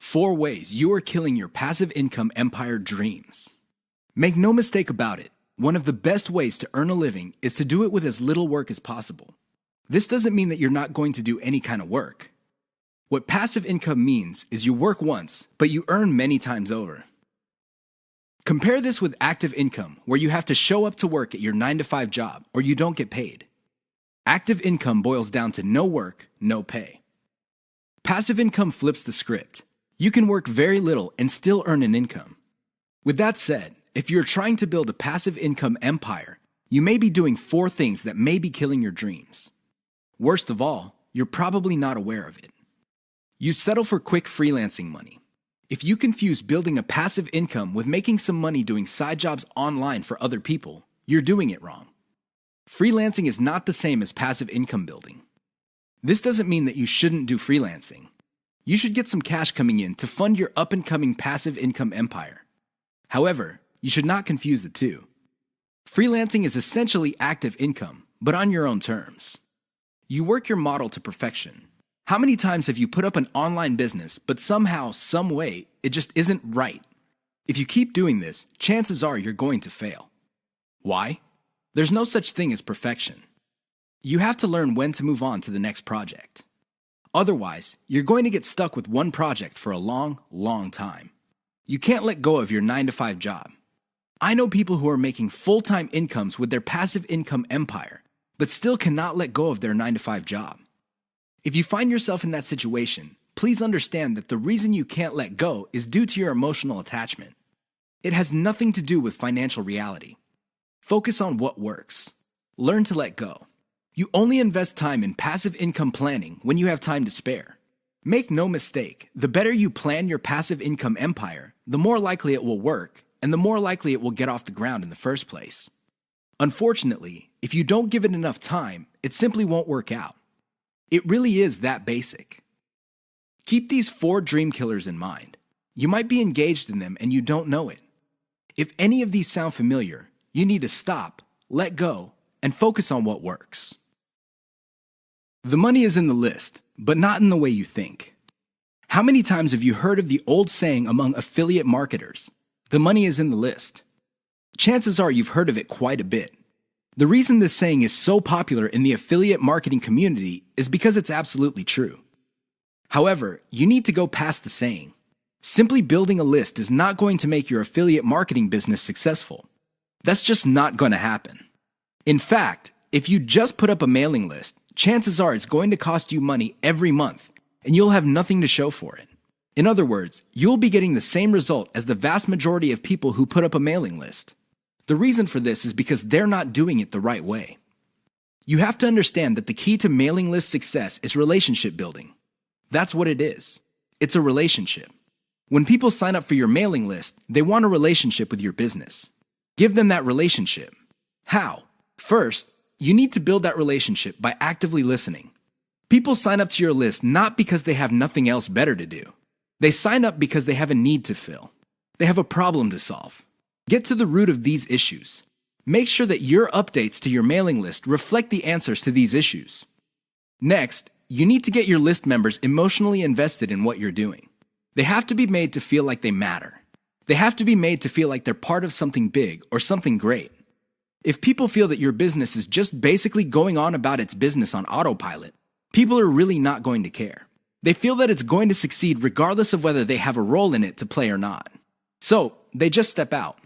4 ways you are killing your passive income empire dreams. Make no mistake about it, one of the best ways to earn a living is to do it with as little work as possible. This doesn't mean that you're not going to do any kind of work. What passive income means is you work once, but you earn many times over. Compare this with active income, where you have to show up to work at your 9-to-5 job or you don't get paid. Active income boils down to no work, no pay. Passive income flips the script. You can work very little and still earn an income. With that said, if you're trying to build a passive income empire, you may be doing 4 things that may be killing your dreams. Worst of all, you're probably not aware of it. You settle for quick freelancing money. If you confuse building a passive income with making some money doing side jobs online for other people, you're doing it wrong. Freelancing is not the same as passive income building. This doesn't mean that you shouldn't do freelancing. You should get some cash coming in to fund your up-and-coming passive income empire. However, you should not confuse the two. Freelancing is essentially active income, but on your own terms. You work your model to perfection. How many times have you put up an online business, but somehow, some way, it just isn't right? If you keep doing this, chances are you're going to fail. Why? There's no such thing as perfection. You have to learn when to move on to the next project. Otherwise, you're going to get stuck with one project for a long, long time. You can't let go of your 9-to-5 job. I know people who are making full-time incomes with their passive income empire, but still cannot let go of their 9-to-5 job. If you find yourself in that situation, please understand that the reason you can't let go is due to your emotional attachment. It has nothing to do with financial reality. Focus on what works. Learn to let go. You only invest time in passive income planning when you have time to spare. Make no mistake, the better you plan your passive income empire, the more likely it will work, and the more likely it will get off the ground in the first place. Unfortunately, if you don't give it enough time, it simply won't work out. It really is that basic. Keep these 4 dream killers in mind. You might be engaged in them and you don't know it. If any of these sound familiar, you need to stop, let go, and focus on what works. The money is in the list, but not in the way you think. How many times have you heard of the old saying among affiliate marketers, "The money is in the list"? Chances are you've heard of it quite a bit. The reason this saying is so popular in the affiliate marketing community is because it's absolutely true. However, you need to go past the saying. Simply building a list is not going to make your affiliate marketing business successful. That's just not going to happen. In fact, if you just put up a mailing list, chances are it's going to cost you money every month, and you'll have nothing to show for it. In other words, you'll be getting the same result as the vast majority of people who put up a mailing list. The reason for this is because they're not doing it the right way. You have to understand that the key to mailing list success is relationship building. That's what it is. It's a relationship. When people sign up for your mailing list, they want a relationship with your business. Give them that relationship. How? First, you need to build that relationship by actively listening. People sign up to your list not because they have nothing else better to do. They sign up because they have a need to fill. They have a problem to solve. Get to the root of these issues. Make sure that your updates to your mailing list reflect the answers to these issues. Next, you need to get your list members emotionally invested in what you're doing. They have to be made to feel like they matter. They have to be made to feel like they're part of something big or something great. If people feel that your business is just basically going on about its business on autopilot, people are really not going to care. They feel that it's going to succeed regardless of whether they have a role in it to play or not. So, they just step out.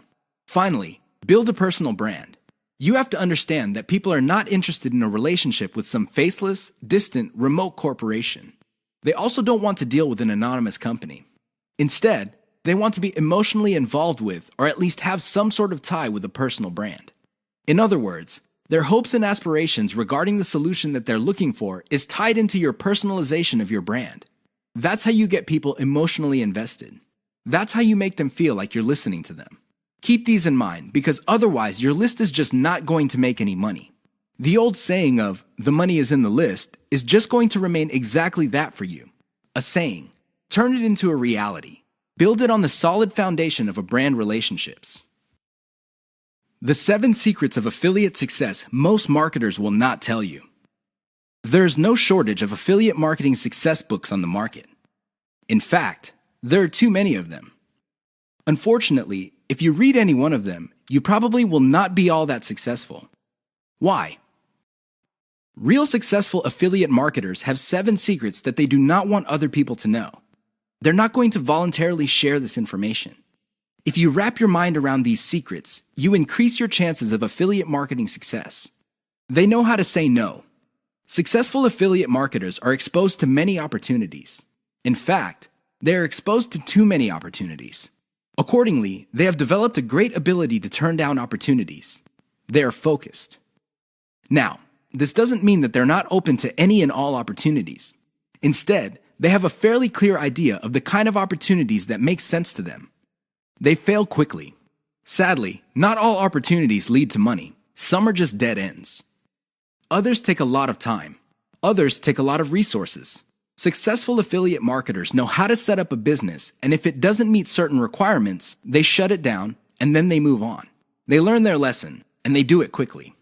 Finally, build a personal brand. You have to understand that people are not interested in a relationship with some faceless, distant, remote corporation. They also don't want to deal with an anonymous company. Instead, they want to be emotionally involved with, or at least have some sort of tie with a personal brand. In other words, their hopes and aspirations regarding the solution that they're looking for is tied into your personalization of your brand. That's how you get people emotionally invested. That's how you make them feel like you're listening to them. Keep these in mind, because otherwise your list is just not going to make any money. The old saying of, "the money is in the list," is just going to remain exactly that for you. A saying. Turn it into a reality. Build it on the solid foundation of a brand relationships. The 7 secrets of affiliate success most marketers will not tell you. There's no shortage of affiliate marketing success books on the market. In fact, There are too many of them. Unfortunately, if you read any one of them, you probably will not be all that successful. Why? Real successful affiliate marketers have 7 secrets that they do not want other people to know. They're not going to voluntarily share this information. If you wrap your mind around these secrets, you increase your chances of affiliate marketing success. They know how to say no. Successful affiliate marketers are exposed to many opportunities. In fact, they are exposed to too many opportunities. Accordingly, they have developed a great ability to turn down opportunities. They are focused. Now, this doesn't mean that they're not open to any and all opportunities. Instead, they have a fairly clear idea of the kind of opportunities that make sense to them. They fail quickly. Sadly, not all opportunities lead to money. Some are just dead ends. Others take a lot of time. Others take a lot of resources. Successful affiliate marketers know how to set up a business, and if it doesn't meet certain requirements, they shut it down, and then they move on. They learn their lesson, and they do it quickly.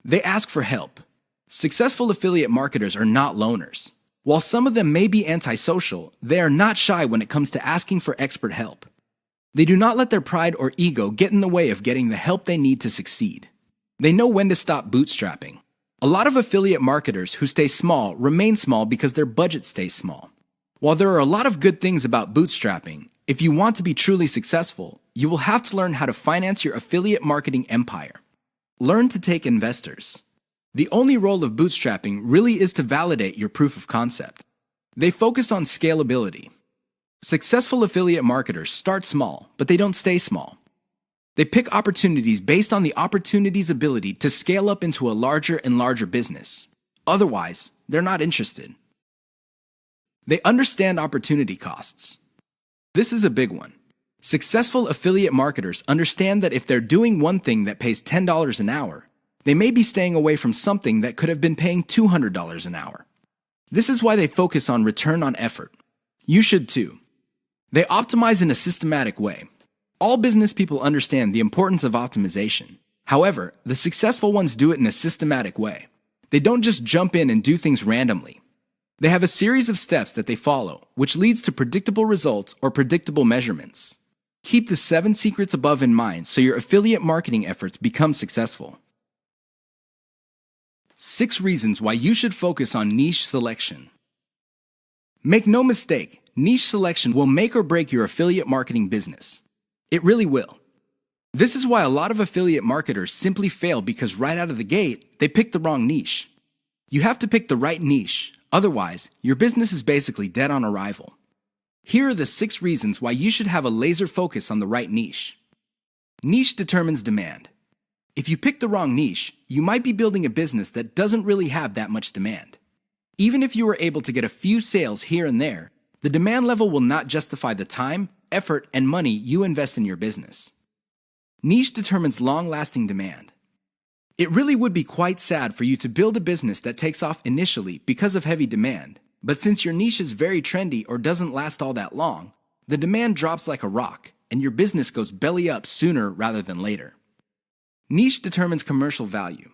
They ask for help. Successful affiliate marketers are not loners. While some of them may be antisocial, they are not shy when it comes to asking for expert help. They do not let their pride or ego get in the way of getting the help they need to succeed. They know when to stop bootstrapping. A lot of affiliate marketers who stay small remain small because their budget stays small. While there are a lot of good things about bootstrapping, if you want to be truly successful, you will have to learn how to finance your affiliate marketing empire. Learn to take investors. The only role of bootstrapping really is to validate your proof of concept. They focus on scalability. Successful affiliate marketers start small, but they don't stay small. They pick opportunities based on the opportunity's ability to scale up into a larger and larger business. Otherwise, they're not interested. They understand opportunity costs. This is a big one. Successful affiliate marketers understand that if they're doing one thing that pays $10 an hour, they may be staying away from something that could have been paying $200 an hour. This is why they focus on return on effort. You should too. They optimize in a systematic way. All business people understand the importance of optimization. However, the successful ones do it in a systematic way. They don't just jump in and do things randomly. They have a series of steps that they follow, which leads to predictable results or predictable measurements. Keep the 7 secrets above in mind so your affiliate marketing efforts become successful. 6 reasons why you should focus on niche selection. Make no mistake, niche selection will make or break your affiliate marketing business. It really will. This is why a lot of affiliate marketers simply fail because right out of the gate, they pick the wrong niche. You have to pick the right niche, otherwise, your business is basically dead on arrival. Here are the 6 reasons why you should have a laser focus on the right niche. Niche determines demand. If you pick the wrong niche, you might be building a business that doesn't really have that much demand. Even if you were able to get a few sales here and there, the demand level will not justify the time, effort, and money you invest in your business. Niche determines long-lasting demand. It really would be quite sad for you to build a business that takes off initially because of heavy demand, but since your niche is very trendy or doesn't last all that long, the demand drops like a rock, and your business goes belly up sooner rather than later. Niche determines commercial value.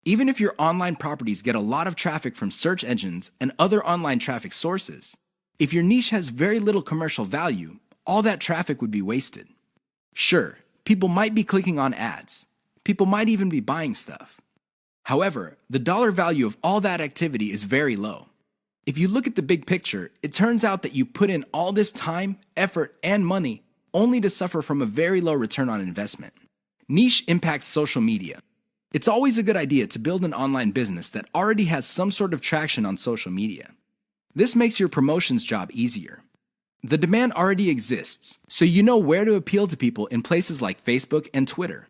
Even if your online properties get a lot of traffic from search engines and other online traffic sources, if your niche has very little commercial value, all that traffic would be wasted. Sure, people might be clicking on ads. People might even be buying stuff. However, the dollar value of all that activity is very low. If you look at the big picture, it turns out that you put in all this time, effort, and money only to suffer from a very low return on investment. Niche impacts social media. It's always a good idea to build an online business that already has some sort of traction on social media. This makes your promotions job easier. The demand already exists, so you know where to appeal to people in places like Facebook and Twitter.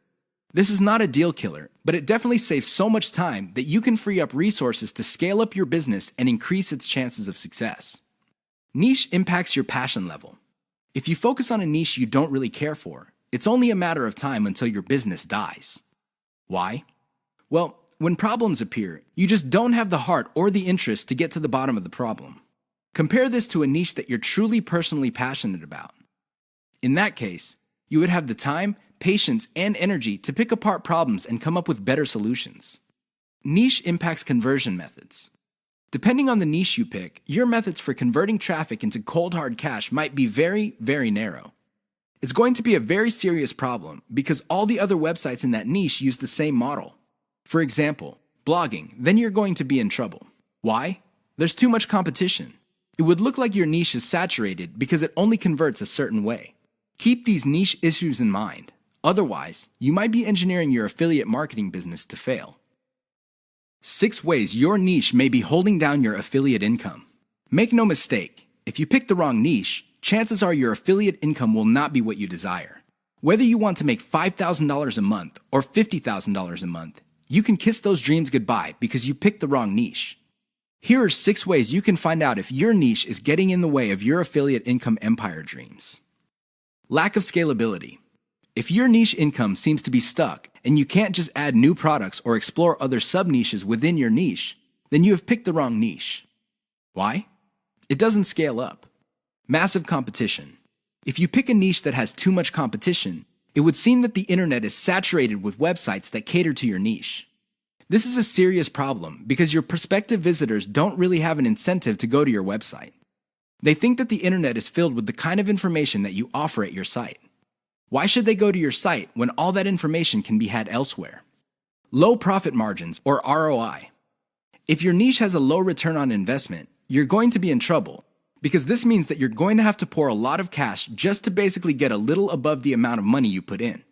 This is not a deal killer, but it definitely saves so much time that you can free up resources to scale up your business and increase its chances of success. Niche impacts your passion level. If you focus on a niche you don't really care for, it's only a matter of time until your business dies. Why? Well, when problems appear, you just don't have the heart or the interest to get to the bottom of the problem. Compare this to a niche that you're truly personally passionate about. In that case, you would have the time, patience, and energy to pick apart problems and come up with better solutions. Niche impacts conversion methods. Depending on the niche you pick, your methods for converting traffic into cold hard cash might be very, very narrow. It's going to be a very serious problem because all the other websites in that niche use the same model. For example, blogging, then you're going to be in trouble. Why? There's too much competition. It would look like your niche is saturated because it only converts a certain way. Keep these niche issues in mind. Otherwise, you might be engineering your affiliate marketing business to fail. 6 ways your niche may be holding down your affiliate income. Make no mistake, if you pick the wrong niche, chances are your affiliate income will not be what you desire. Whether you want to make $5,000 a month or $50,000 a month, you can kiss those dreams goodbye because you picked the wrong niche. Here are 6 ways you can find out if your niche is getting in the way of your affiliate income empire dreams. Lack of scalability. If your niche income seems to be stuck and you can't just add new products or explore other sub-niches within your niche, then you have picked the wrong niche. Why? It doesn't scale up. Massive competition. If you pick a niche that has too much competition, it would seem that the internet is saturated with websites that cater to your niche. This is a serious problem because your prospective visitors don't really have an incentive to go to your website. They think that the internet is filled with the kind of information that you offer at your site. Why should they go to your site when all that information can be had elsewhere? Low profit margins, or ROI. If your niche has a low return on investment, you're going to be in trouble because this means that you're going to have to pour a lot of cash just to basically get a little above the amount of money you put in.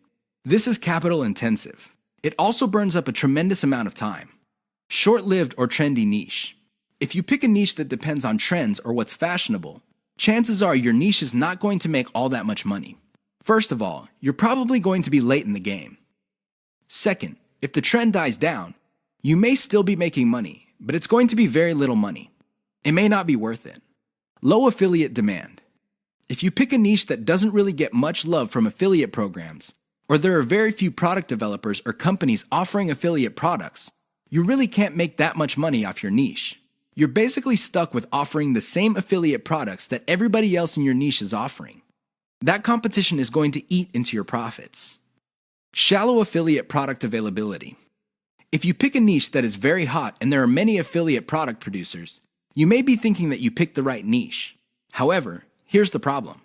This is capital intensive. It also burns up a tremendous amount of time. Short-lived or trendy niche. If you pick a niche that depends on trends or what's fashionable, chances are your niche is not going to make all that much money. First of all, you're probably going to be late in the game. Second, if the trend dies down, you may still be making money, but it's going to be very little money. It may not be worth it. Low affiliate demand. If you pick a niche that doesn't really get much love from affiliate programs, or there are very few product developers or companies offering affiliate products, you really can't make that much money off your niche. You're basically stuck with offering the same affiliate products that everybody else in your niche is offering. That competition is going to eat into your profits. Shallow affiliate product availability. If you pick a niche that is very hot and there are many affiliate product producers, you may be thinking that you picked the right niche. However, here's the problem.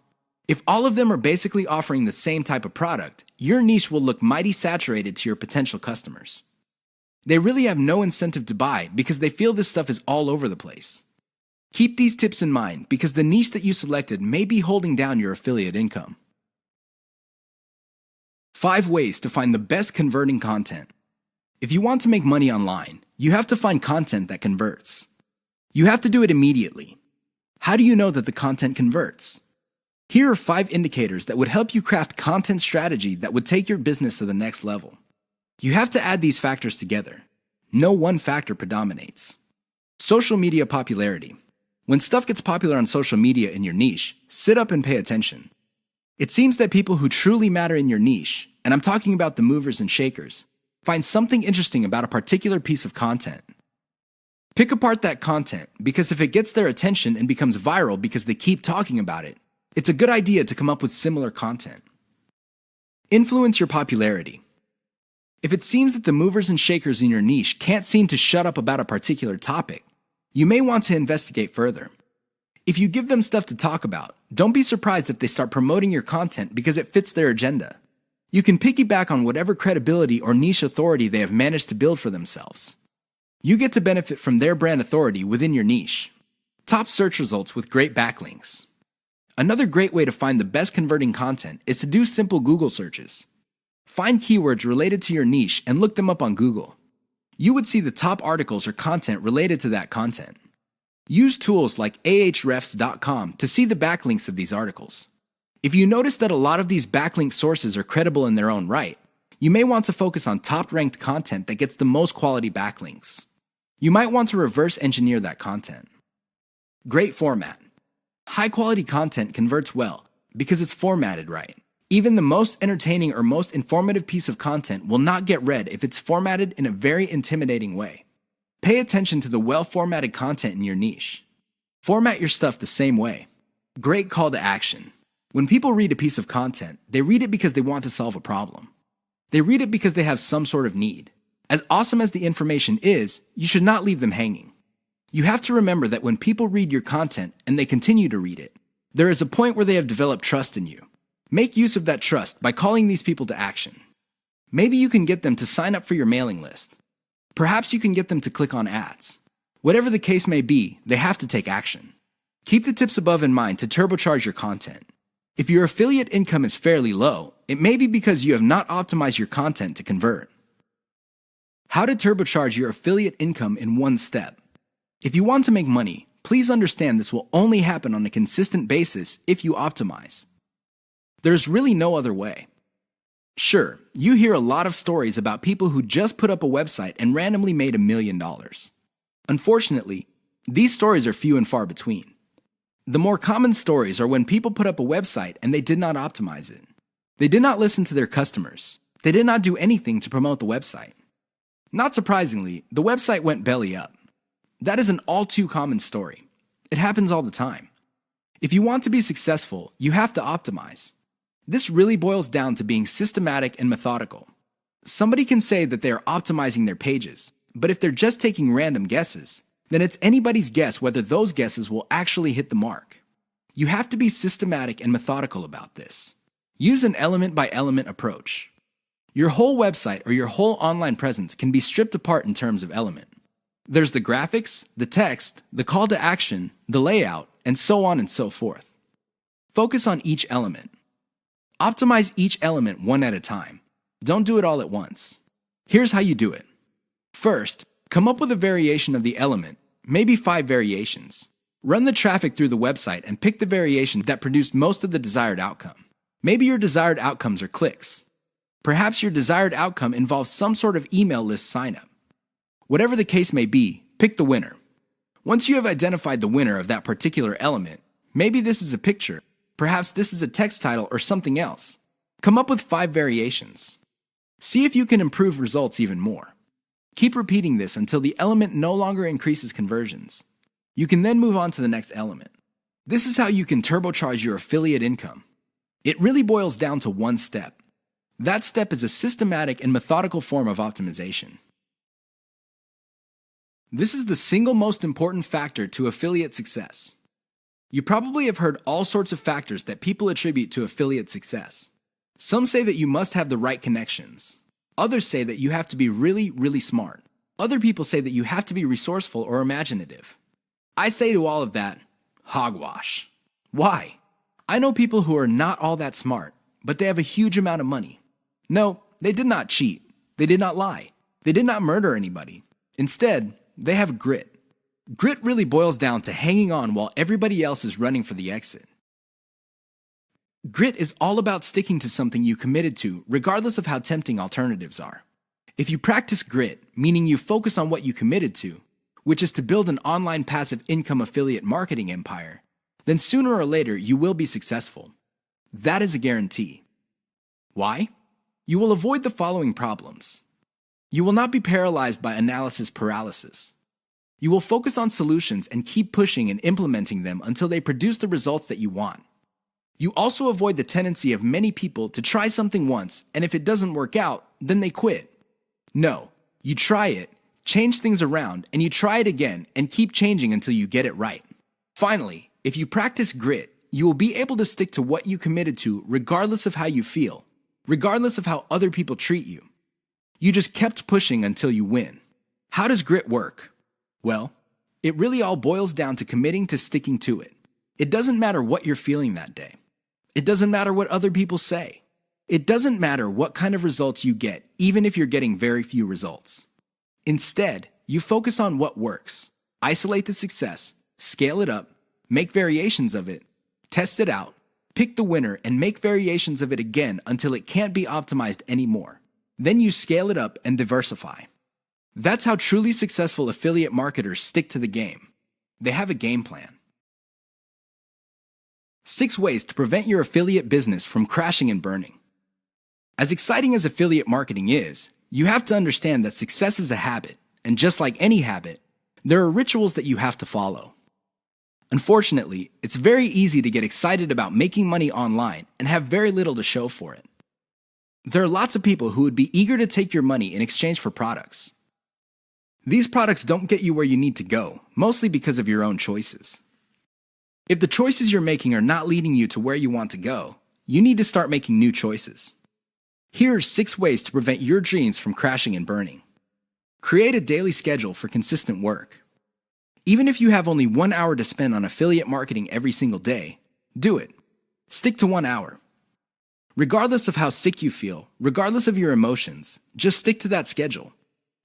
If all of them are basically offering the same type of product, your niche will look mighty saturated to your potential customers. They really have no incentive to buy because they feel this stuff is all over the place. Keep these tips in mind because the niche that you selected may be holding down your affiliate income. 5 ways to find the best converting content. If you want to make money online, you have to find content that converts. You have to do it immediately. How do you know that the content converts? Here are 5 indicators that would help you craft content strategy that would take your business to the next level. You have to add these factors together. No one factor predominates. Social media popularity. When stuff gets popular on social media in your niche, sit up and pay attention. It seems that people who truly matter in your niche, and I'm talking about the movers and shakers, find something interesting about a particular piece of content. Pick apart that content because if it gets their attention and becomes viral because they keep talking about it, it's a good idea to come up with similar content. Influence your popularity. If it seems that the movers and shakers in your niche can't seem to shut up about a particular topic, you may want to investigate further. If you give them stuff to talk about, don't be surprised if they start promoting your content because it fits their agenda. You can piggyback on whatever credibility or niche authority they have managed to build for themselves. You get to benefit from their brand authority within your niche. Top search results with great backlinks. Another great way to find the best converting content is to do simple Google searches. Find keywords related to your niche and look them up on Google. You would see the top articles or content related to that content. Use tools like ahrefs.com to see the backlinks of these articles. If you notice that a lot of these backlink sources are credible in their own right, you may want to focus on top-ranked content that gets the most quality backlinks. You might want to reverse engineer that content. Great format. High-quality content converts well because it's formatted right. Even the most entertaining or most informative piece of content will not get read if it's formatted in a very intimidating way. Pay attention to the well-formatted content in your niche. Format your stuff the same way. Great call to action. When people read a piece of content, they read it because they want to solve a problem. They read it because they have some sort of need. As awesome as the information is, you should not leave them hanging. You have to remember that when people read your content and they continue to read it, there is a point where they have developed trust in you. Make use of that trust by calling these people to action. Maybe you can get them to sign up for your mailing list. Perhaps you can get them to click on ads. Whatever the case may be, they have to take action. Keep the tips above in mind to turbocharge your content. If your affiliate income is fairly low, it may be because you have not optimized your content to convert. How to turbocharge your affiliate income in one step. If you want to make money, please understand this will only happen on a consistent basis if you optimize. There's really no other way. Sure, you hear a lot of stories about people who just put up a website and randomly made $1 million. Unfortunately, these stories are few and far between. The more common stories are when people put up a website and they did not optimize it. They did not listen to their customers. They did not do anything to promote the website. Not surprisingly, the website went belly up. That is an all too common story. It happens all the time. If you want to be successful, you have to optimize. This really boils down to being systematic and methodical. Somebody can say that they are optimizing their pages, but if they're just taking random guesses, then it's anybody's guess whether those guesses will actually hit the mark. You have to be systematic and methodical about this. Use an element-by-element approach. Your whole website or your whole online presence can be stripped apart in terms of element. There's the graphics, the text, the call to action, the layout, and so on and so forth. Focus on each element. Optimize each element one at a time. Don't do it all at once. Here's how you do it. First, come up with a variation of the element, maybe 5 variations. Run the traffic through the website and pick the variation that produced most of the desired outcome. Maybe your desired outcomes are clicks. Perhaps your desired outcome involves some sort of email list sign-up. Whatever the case may be, pick the winner. Once you have identified the winner of that particular element, maybe this is a picture, perhaps this is a text title or something else. Come up with 5 variations. See if you can improve results even more. Keep repeating this until the element no longer increases conversions. You can then move on to the next element. This is how you can turbocharge your affiliate income. It really boils down to one step. That step is a systematic and methodical form of optimization. This is the single most important factor to affiliate success. You probably have heard all sorts of factors that people attribute to affiliate success. Some say that you must have the right connections. Others say that you have to be really, really smart. Other people say that you have to be resourceful or imaginative. I say to all of that, hogwash. Why? I know people who are not all that smart, but they have a huge amount of money. No, they did not cheat. They did not lie. They did not murder anybody. Instead, they have grit. Grit really boils down to hanging on while everybody else is running for the exit. Grit is all about sticking to something you committed to, regardless of how tempting alternatives are. If you practice grit, meaning you focus on what you committed to, which is to build an online passive income affiliate marketing empire, then sooner or later you will be successful. That is a guarantee. Why? You will avoid the following problems. You will not be paralyzed by analysis paralysis. You will focus on solutions and keep pushing and implementing them until they produce the results that you want. You also avoid the tendency of many people to try something once, and if it doesn't work out, then they quit. No, you try it, change things around, and you try it again and keep changing until you get it right. Finally, if you practice grit, you will be able to stick to what you committed to regardless of how you feel, regardless of how other people treat you. You just kept pushing until you win. How does grit work? Well, it really all boils down to committing to sticking to it. It doesn't matter what you're feeling that day. It doesn't matter what other people say. It doesn't matter what kind of results you get, even if you're getting very few results. Instead, you focus on what works. Isolate the success, scale it up, make variations of it, test it out, pick the winner, and make variations of it again until it can't be optimized anymore. Then you scale it up and diversify. That's how truly successful affiliate marketers stick to the game. They have a game plan. 6 ways to prevent your affiliate business from crashing and burning. As exciting as affiliate marketing is, you have to understand that success is a habit, and just like any habit, there are rituals that you have to follow. Unfortunately, it's very easy to get excited about making money online and have very little to show for it. There are lots of people who would be eager to take your money in exchange for products. These products don't get you where you need to go, mostly because of your own choices. If the choices you're making are not leading you to where you want to go, you need to start making new choices. Here are 6 ways to prevent your dreams from crashing and burning. Create a daily schedule for consistent work. Even if you have only 1 hour to spend on affiliate marketing every single day, do it. Stick to 1 hour. Regardless of how sick you feel, regardless of your emotions, just stick to that schedule.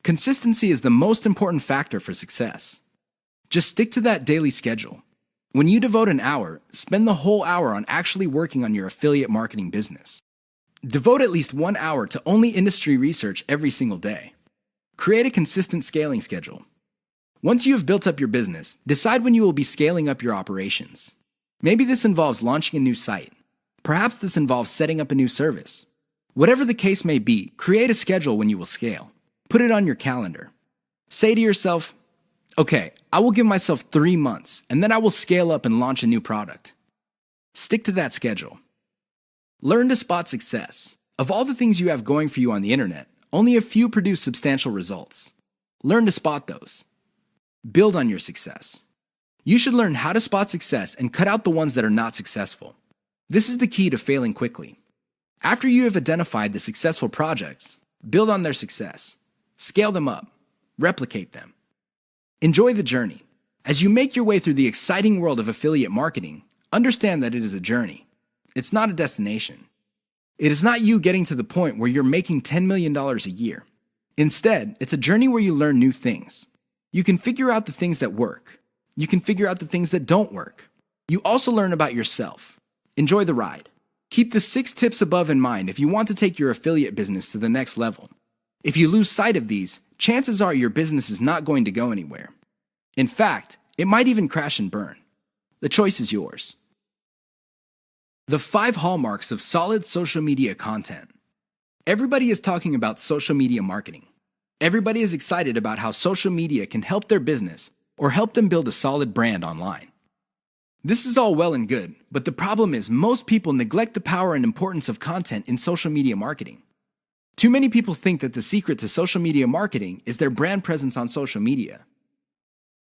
Consistency is the most important factor for success. Just stick to that daily schedule. When you devote an hour, spend the whole hour on actually working on your affiliate marketing business. Devote at least 1 hour to only industry research every single day. Create a consistent scaling schedule. Once you have built up your business, decide when you will be scaling up your operations. Maybe this involves launching a new site. Perhaps this involves setting up a new service. Whatever the case may be, create a schedule when you will scale. Put it on your calendar. Say to yourself, okay, I will give myself 3 months, and then I will scale up and launch a new product. Stick to that schedule. Learn to spot success. Of all the things you have going for you on the internet, only a few produce substantial results. Learn to spot those. Build on your success. You should learn how to spot success and cut out the ones that are not successful. This is the key to failing quickly. After you have identified the successful projects, build on their success. Scale them up. Replicate them. Enjoy the journey. As you make your way through the exciting world of affiliate marketing, understand that it is a journey. It's not a destination. It is not you getting to the point where you're making $10 million a year. Instead, it's a journey where you learn new things. You can figure out the things that work. You can figure out the things that don't work. You also learn about yourself. Enjoy the ride. Keep the 6 tips above in mind if you want to take your affiliate business to the next level. If you lose sight of these, chances are your business is not going to go anywhere. In fact, it might even crash and burn. The choice is yours. The 5 hallmarks of solid social media content. Everybody is talking about social media marketing. Everybody is excited about how social media can help their business or help them build a solid brand online. This is all well and good, but the problem is most people neglect the power and importance of content in social media marketing. Too many people think that the secret to social media marketing is their brand presence on social media.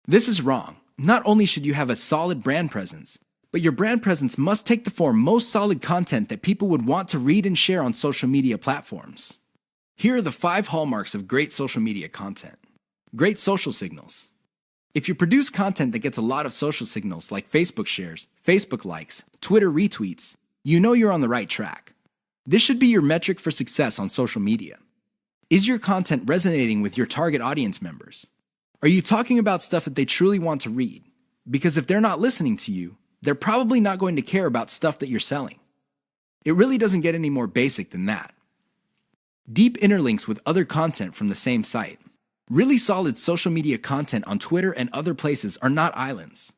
This is wrong. Not only should you have a solid brand presence, but your brand presence must take the form most solid content that people would want to read and share on social media platforms. Here are the 5 hallmarks of great social media content. Great social signals. If you produce content that gets a lot of social signals like Facebook shares, Facebook likes, Twitter retweets, you know you're on the right track. This should be your metric for success on social media. Is your content resonating with your target audience members? Are you talking about stuff that they truly want to read? Because if they're not listening to you, they're probably not going to care about stuff that you're selling. It really doesn't get any more basic than that. Deep interlinks with other content from the same site. Really solid social media content on Twitter and other places are not islands.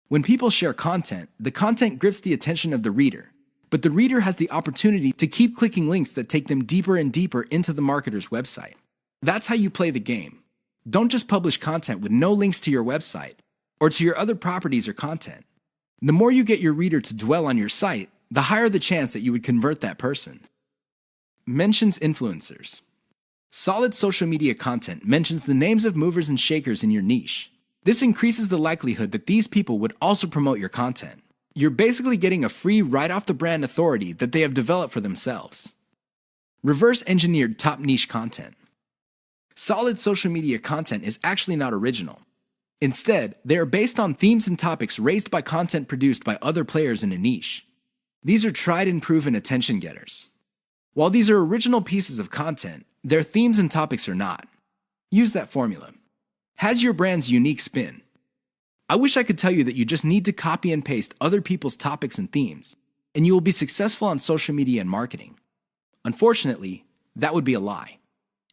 When people share content, the content grips the attention of the reader, but the reader has the opportunity to keep clicking links that take them deeper and deeper into the marketer's website. That's how you play the game. Don't just publish content with no links to your website or to your other properties or content. The more you get your reader to dwell on your site, the higher the chance that you would convert that person. Mentions influencers. Solid social media content mentions the names of movers and shakers in your niche. This increases the likelihood that these people would also promote your content. You're basically getting a free right-off-the-brand authority that they have developed for themselves. Reverse-engineered top niche content. Solid social media content is actually not original. Instead, they are based on themes and topics raised by content produced by other players in a niche. These are tried and proven attention getters. While these are original pieces of content, their themes and topics are not. Use that formula. Has your brand's unique spin. I wish I could tell you that you just need to copy and paste other people's topics and themes, and you will be successful on social media and marketing. Unfortunately, that would be a lie.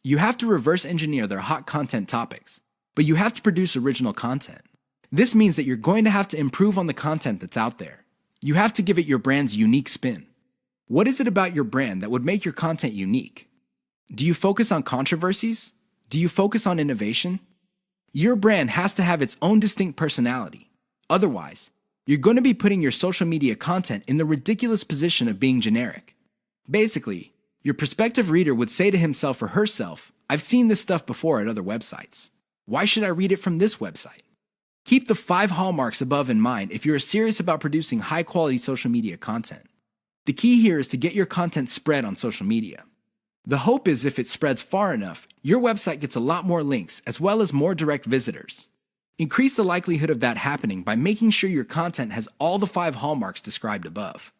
You have to reverse engineer their hot content topics, but you have to produce original content. This means that you're going to have to improve on the content that's out there. You have to give it your brand's unique spin. What is it about your brand that would make your content unique? Do you focus on controversies? Do you focus on innovation? Your brand has to have its own distinct personality. Otherwise, you're going to be putting your social media content in the ridiculous position of being generic. Basically, your prospective reader would say to himself or herself, I've seen this stuff before at other websites. Why should I read it from this website? Keep the 5 hallmarks above in mind if you're serious about producing high-quality social media content. The key here is to get your content spread on social media. The hope is if it spreads far enough, your website gets a lot more links as well as more direct visitors. Increase the likelihood of that happening by making sure your content has all the 5 hallmarks described above.